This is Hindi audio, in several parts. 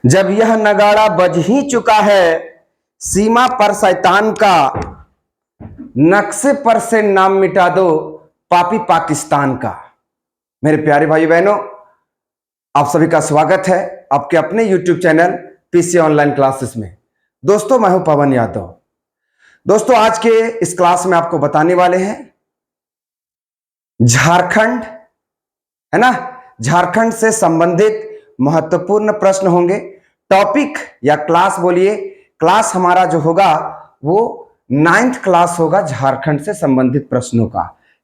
जब यह नगाड़ा बज ही चुका है, सीमा पर शैतान का, नक्शे पर से नाम मिटा दो पापी पाकिस्तान का। मेरे प्यारे भाई बहनों, आप सभी का स्वागत है आपके अपने YouTube channel PC online classes में। दोस्तों, मैं हूं पवन यादव। दोस्तों, आज के इस क्लास में आपको बताने वाले हैं झारखंड, है ना, झारखंड से संबंधित महत्वपूर्ण प्रश्न होंगे। टॉपिक या क्लास बोलिए, क्लास हमारा जो होगा वो 9th क्लास होगा झारखंड से संबंधित प्रश्नों का,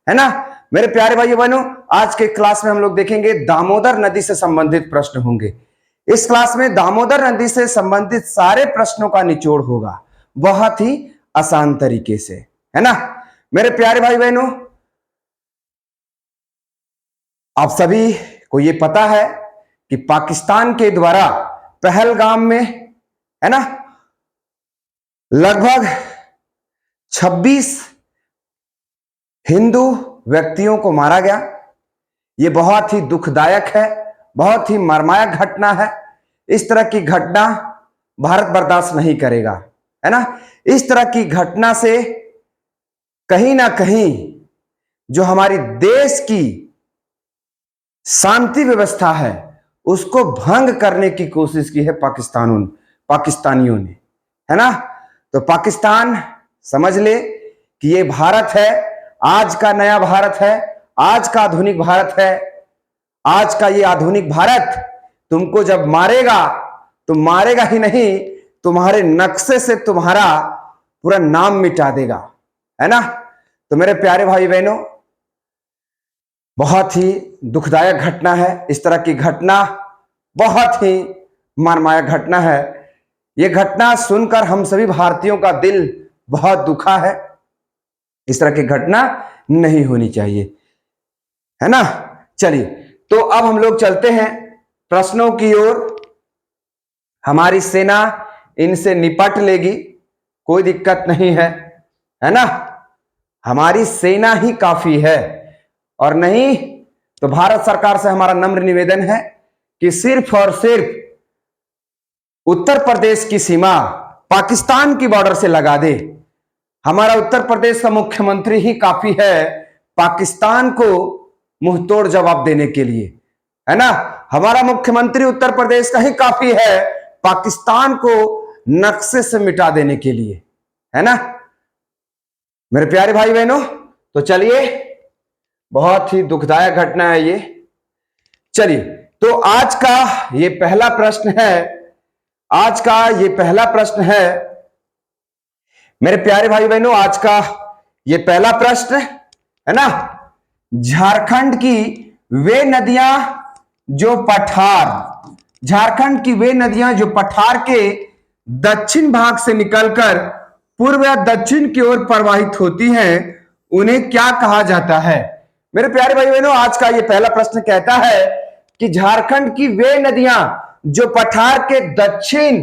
है ना। मेरे प्यारे भाइयों बहनों, आज के क्लास में हम लोग देखेंगे दामोदर नदी से संबंधित प्रश्न होंगे। इस क्लास में दामोदर नदी से संबंधित सारे प्रश्नों का निचोड़ होगा, बहुत ही आसान तरीके से, है ना। मेरे प्यारे भाई बहनों, आप सभी को ये पता है कि पाकिस्तान के द्वारा पहलगाम में, है ना, लगभग 26 हिंदू व्यक्तियों को मारा गया। ये बहुत ही दुखदायक है, बहुत ही मर्मायक घटना है। इस तरह की घटना भारत बर्दाश्त नहीं करेगा, है ना। इस तरह की घटना से कहीं ना कहीं जो हमारी देश की शांति व्यवस्था है उसको भंग करने की कोशिश की है पाकिस्तानियों ने, है ना। तो पाकिस्तान समझ ले कि ये भारत है, आज का नया भारत है, आज का आधुनिक भारत है। आज का ये आधुनिक भारत तुमको जब मारेगा तो मारेगा ही नहीं, तुम्हारे नक्शे से तुम्हारा पूरा नाम मिटा देगा, है ना। तो मेरे प्यारे भाई बहनों, बहुत ही दुखदायक घटना है। इस तरह की घटना बहुत ही मर्मायक घटना है। यह घटना सुनकर हम सभी भारतीयों का दिल बहुत दुखा है। इस तरह की घटना नहीं होनी चाहिए, है ना। चलिए, तो अब हम लोग चलते हैं प्रश्नों की ओर। हमारी सेना इनसे निपट लेगी, कोई दिक्कत नहीं है ना। हमारी सेना ही काफी है, और नहीं तो भारत सरकार से हमारा नम्र निवेदन है कि सिर्फ और सिर्फ उत्तर प्रदेश की सीमा पाकिस्तान की बॉर्डर से लगा दे। हमारा उत्तर प्रदेश का मुख्यमंत्री ही काफी है पाकिस्तान को मुंहतोड़ जवाब देने के लिए, है ना। हमारा मुख्यमंत्री उत्तर प्रदेश का ही काफी है पाकिस्तान को नक्शे से मिटा देने के लिए, है ना। मेरे प्यारे भाई बहनों, तो चलिए, बहुत ही दुखदायक घटना है ये। चलिए, तो आज का ये पहला प्रश्न है, आज का ये पहला प्रश्न है मेरे प्यारे भाई बहनों, आज का ये पहला प्रश्न है ना। झारखंड की वे नदियां जो पठार के दक्षिण भाग से निकलकर पूर्व या दक्षिण की ओर प्रवाहित होती हैं, उन्हें क्या कहा जाता है। मेरे प्यारे भाई बहनों, आज का ये पहला प्रश्न कहता है कि झारखंड की वे नदियां जो पठार के दक्षिण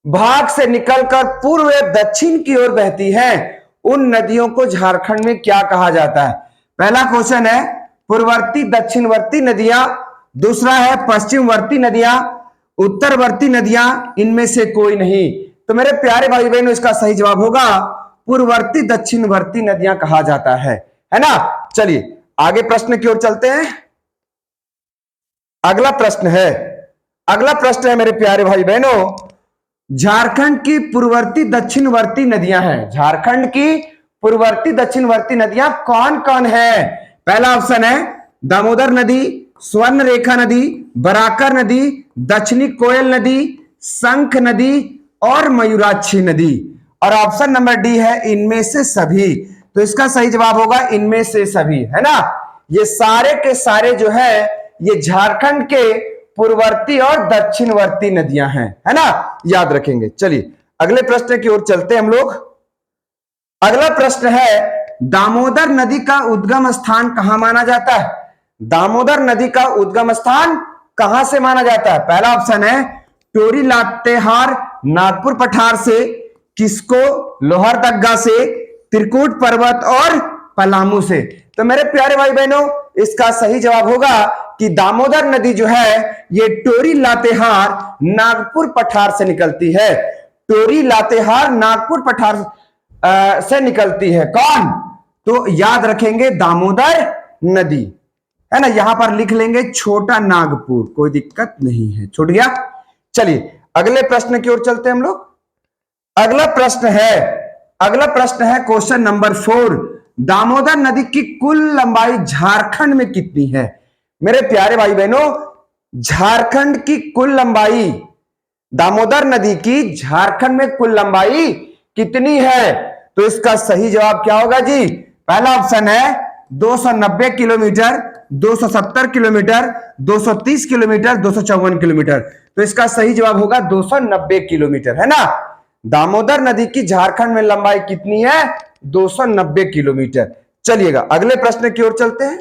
भाग से निकलकर पूर्व या दक्षिण की ओर बहती हैं, उन नदियों को झारखंड में क्या कहा जाता है। पहला क्वेश्चन है पूर्ववर्ती दक्षिणवर्ती नदियां, दूसरा है पश्चिमवर्ती नदियां, उत्तरवर्ती नदियां, इनमें से कोई नहीं। तो मेरे प्यारे भाई बहनों, इसका सही जवाब होगा पूर्ववर्ती दक्षिणवर्ती नदियां कहा जाता है ना। चलिए आगे प्रश्न की ओर चलते हैं। अगला प्रश्न है मेरे प्यारे भाई बहनों, झारखंड की पूर्ववर्ती दक्षिणवर्ती नदियां हैं। झारखंड की पूर्ववर्ती दक्षिणवर्ती नदियां कौन कौन है। पहला ऑप्शन है दामोदर नदी, स्वर्ण रेखा नदी, बराकर नदी, दक्षिणी कोयल नदी, शंख नदी और मयूराक्षी नदी। और ऑप्शन नंबर डी है इनमें से सभी। तो इसका सही जवाब होगा इनमें से सभी, है ना। ये सारे के सारे जो है ये झारखंड के पूर्ववर्ती और दक्षिणवर्ती नदियां हैं, है ना, याद रखेंगे। चलिए अगले प्रश्न की ओर चलते हैं हम लोग। अगला प्रश्न है दामोदर नदी का उद्गम स्थान कहां माना जाता है। दामोदर नदी का उद्गम स्थान कहां से माना जाता है। पहला ऑप्शन है टोरी लातेहार नागपुर पठार से, किसको लोहरदग्गा से, त्रिकुट पर्वत और पलामू से। तो मेरे प्यारे भाई बहनों, इसका सही जवाब होगा कि दामोदर नदी जो है ये टोरी लातेहार नागपुर पठार से निकलती है। टोरी लातेहार नागपुर पठार से निकलती है। कौन? तो याद रखेंगे दामोदर नदी, है ना। यहां पर लिख लेंगे छोटा नागपुर, कोई दिक्कत नहीं है, छूट गया। चलिए अगले प्रश्न की ओर चलते हैं हम लोग। अगला प्रश्न है क्वेश्चन नंबर 4। दामोदर नदी की कुल लंबाई झारखंड में कितनी है? मेरे प्यारे भाई बहनों, झारखंड की कुल लंबाई, दामोदर नदी की झारखंड में कुल लंबाई कितनी है? तो इसका सही जवाब क्या होगा जी? पहला ऑप्शन है 290 किलोमीटर, 270 किलोमीटर, 230 किलोमीटर, 254 किलोमीटर। तो इसका सही जवाब होगा 290 किलोमीटर, है ना। दामोदर नदी की झारखंड में लंबाई कितनी है? 290 किलोमीटर। चलिएगा अगले प्रश्न की ओर चलते हैं।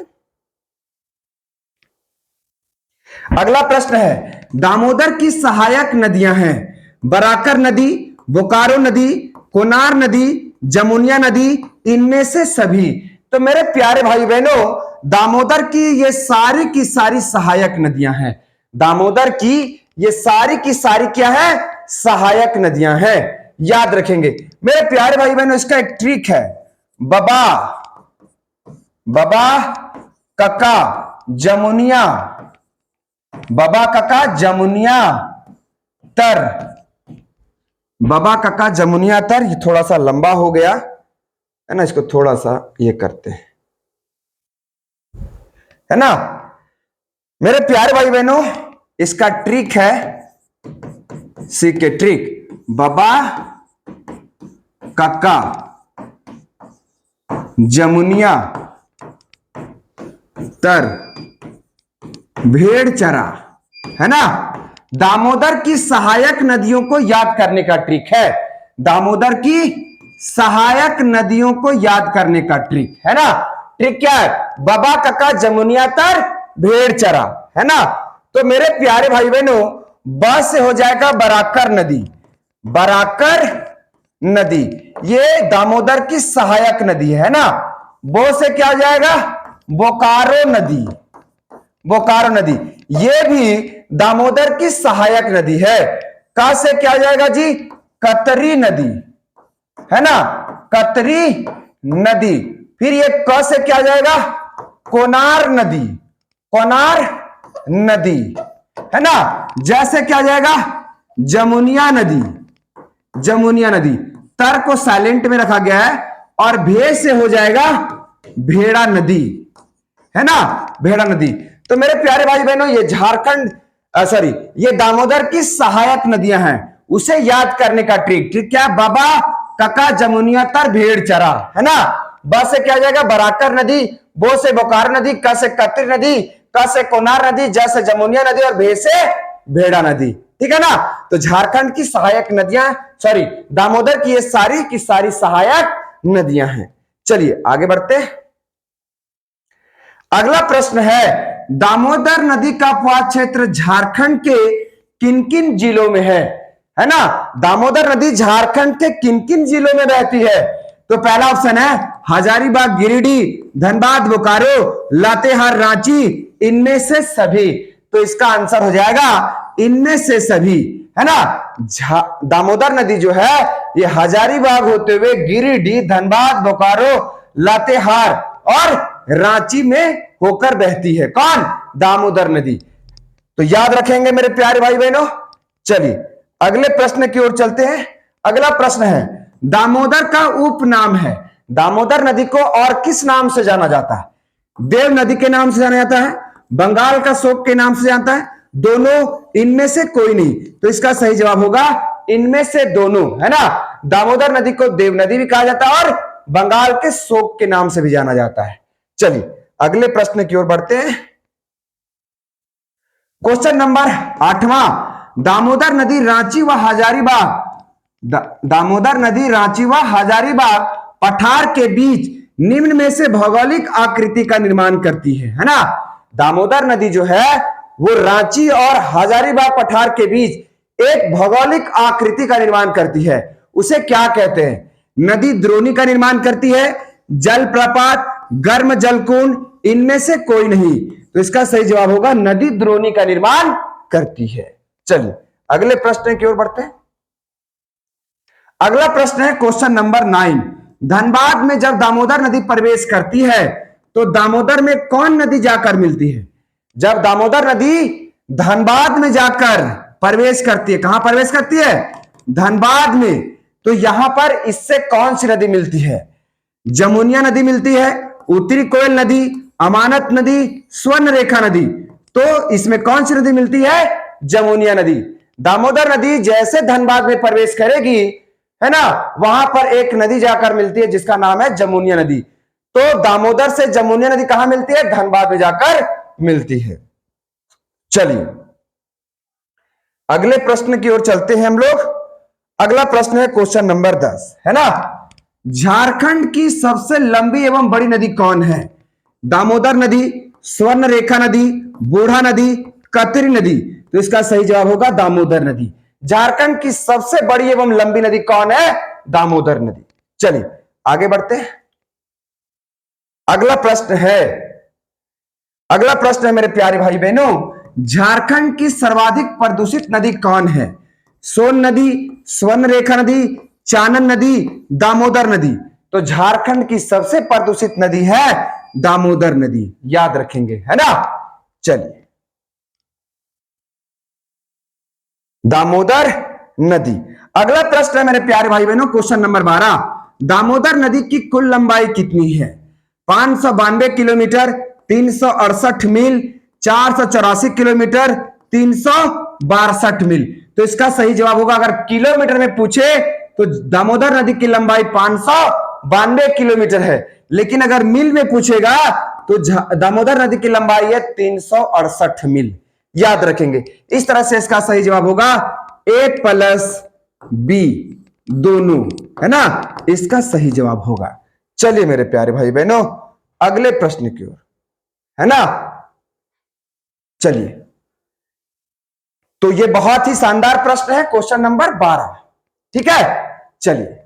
अगला प्रश्न है दामोदर की सहायक नदियां हैं बराकर नदी, बोकारो नदी, कोनार नदी, जमुनिया नदी, इनमें से सभी। तो मेरे प्यारे भाई बहनों, दामोदर की ये सारी की सारी सहायक नदियां हैं। दामोदर की ये सारी की सारी क्या है? सहायक नदियां हैं। याद रखेंगे मेरे प्यारे भाई बहनों, इसका एक ट्रिक है। बबा कका जमुनिया, बबा कका जमुनिया तर, बबा कका जमुनिया तर। ये थोड़ा सा लंबा हो गया है ना, इसको थोड़ा सा ये करते हैं, है ना। मेरे प्यारे भाई बहनों, इसका ट्रिक है, सीखे ट्रिक। बबा कका जमुनिया तर भेड़ चरा, है ना। दामोदर की सहायक नदियों को याद करने का ट्रिक है। दामोदर की सहायक नदियों को याद करने का ट्रिक है ना। ट्रिक क्या है? बबा कका जमुनिया तर भेड़ चरा, है ना। तो मेरे प्यारे भाई बहनों, ब से हो जाएगा बराकर नदी, बराकर नदी ये दामोदर की सहायक नदी है ना। बो से क्या हो जाएगा? बोकारो नदी, बोकारो नदी ये भी दामोदर की सहायक नदी है। का से क्या हो जाएगा जी? कतरी नदी, है ना, कतरी नदी। फिर ये क से क्या हो जाएगा? कोनार नदी, कोनार नदी, है ना। जैसे क्या हो जाएगा? जमुनिया नदी, जमुनिया नदी। तर को साइलेंट में रखा गया है और भे से हो जाएगा भेड़ा नदी, है ना, भेड़ा नदी। तो मेरे प्यारे भाई बहनों, ये झारखंड ये दामोदर की सहायक नदियां हैं, उसे याद करने का ट्रिक क्या? बाबा कका जमुनिया तर भेड़ चरा, है ना। ब से क्या जाएगा? बराकर नदी, बो से बोकारो नदी, क से कतरी नदी, क से कोनार नदी, ज से जमुनिया नदी और भे से भेड़ा नदी। ठीक है ना। तो झारखंड की सहायक नदियां, दामोदर की ये सारी की सारी सहायक नदियां हैं। चलिए आगे बढ़ते हैं। अगला प्रश्न है दामोदर नदी का अपवाद क्षेत्र झारखंड के किन किन जिलों में है ना। दामोदर नदी झारखंड के किन किन जिलों में बहती है? तो पहला ऑप्शन है हजारीबाग, गिरिडीह, धनबाद, बोकारो, लातेहार, रांची, इनमें से सभी। तो इसका आंसर हो जाएगा इनमें से सभी, है ना। दामोदर नदी जो है ये हजारीबाग होते हुए गिरिडीह, धनबाद, बोकारो, लातेहार और रांची में होकर बहती है। कौन? दामोदर नदी। तो याद रखेंगे मेरे प्यारे भाई बहनों। चलिए अगले प्रश्न की ओर चलते हैं। अगला प्रश्न है दामोदर का उपनाम है। दामोदर नदी को और किस नाम से जाना जाता है? देव नदी के नाम से जाना जाता है, बंगाल का शोक के नाम से जानता है, दोनों, इनमें से कोई नहीं। तो इसका सही जवाब होगा इनमें से दोनों, है ना। दामोदर नदी को देव नदी भी कहा जाता है और बंगाल के शोक के नाम से भी जाना जाता है। चलिए अगले प्रश्न की ओर बढ़ते हैं। क्वेश्चन नंबर 8वां, दामोदर नदी रांची व हजारीबाग, दामोदर नदी रांची व हजारीबाग पठार के बीच निम्न में से भौगोलिक आकृति का निर्माण करती है ना। दामोदर नदी जो है वो रांची और हजारीबाग पठार के बीच एक भौगोलिक आकृति का निर्माण करती है। उसे क्या कहते हैं? नदी द्रोणी का निर्माण करती है, जलप्रपात, गर्म जलकुंड, इनमें से कोई नहीं। तो इसका सही जवाब होगा नदी द्रोणी का निर्माण करती है। चलिए अगले प्रश्न की ओर बढ़ते हैं। अगला प्रश्न है क्वेश्चन नंबर 9। धनबाद में जब दामोदर नदी प्रवेश करती है तो दामोदर में कौन नदी जाकर मिलती है? जब दामोदर नदी धनबाद में जाकर प्रवेश करती है, कहां प्रवेश करती है? धनबाद में। तो यहां पर इससे कौन सी नदी मिलती है? जमुनिया नदी मिलती है, उत्तरी कोयल नदी, अमानत नदी, स्वर्ण रेखा नदी। तो इसमें कौन सी नदी मिलती है? जमुनिया नदी। दामोदर नदी जैसे धनबाद में प्रवेश करेगी, है ना, वहां पर एक नदी जाकर मिलती है जिसका नाम है जमुनिया नदी। तो दामोदर से जमुनिया नदी कहां मिलती है? धनबाद में जाकर मिलती है। चलिए अगले प्रश्न की ओर चलते हैं हम लोग। अगला प्रश्न है क्वेश्चन नंबर 10, है ना। झारखंड की सबसे लंबी एवं बड़ी नदी कौन है? दामोदर नदी, स्वर्ण रेखा नदी, बूढ़ा नदी, कतरी नदी। तो इसका सही जवाब होगा दामोदर नदी। झारखंड की सबसे बड़ी एवं लंबी नदी कौन है? दामोदर नदी। चलिए आगे बढ़ते हैं। अगला प्रश्न है मेरे प्यारे भाई बहनों, झारखंड की सर्वाधिक प्रदूषित नदी कौन है? सोन नदी, स्वर्ण रेखा नदी, चानन नदी, दामोदर नदी। तो झारखंड की सबसे प्रदूषित नदी है दामोदर नदी, याद रखेंगे, है ना। चलिए दामोदर नदी। अगला प्रश्न है मेरे प्यारे भाई बहनों क्वेश्चन नंबर 12। दामोदर नदी की कुल लंबाई कितनी है? 592 किलोमीटर, 368 मील, 484 किलोमीटर, 362 मील। तो इसका सही जवाब होगा, अगर किलोमीटर में पूछे तो दामोदर नदी की लंबाई 592 किलोमीटर है, लेकिन अगर मील में पूछेगा तो दामोदर नदी की लंबाई है 368 मील। याद रखेंगे। इस तरह से इसका सही जवाब होगा A प्लस बी दोनों, है ना, इसका सही जवाब होगा। चलिए मेरे प्यारे भाई बहनों अगले प्रश्न की ओर, है ना। चलिए तो ये बहुत ही शानदार प्रश्न है क्वेश्चन नंबर 12, ठीक है। चलिए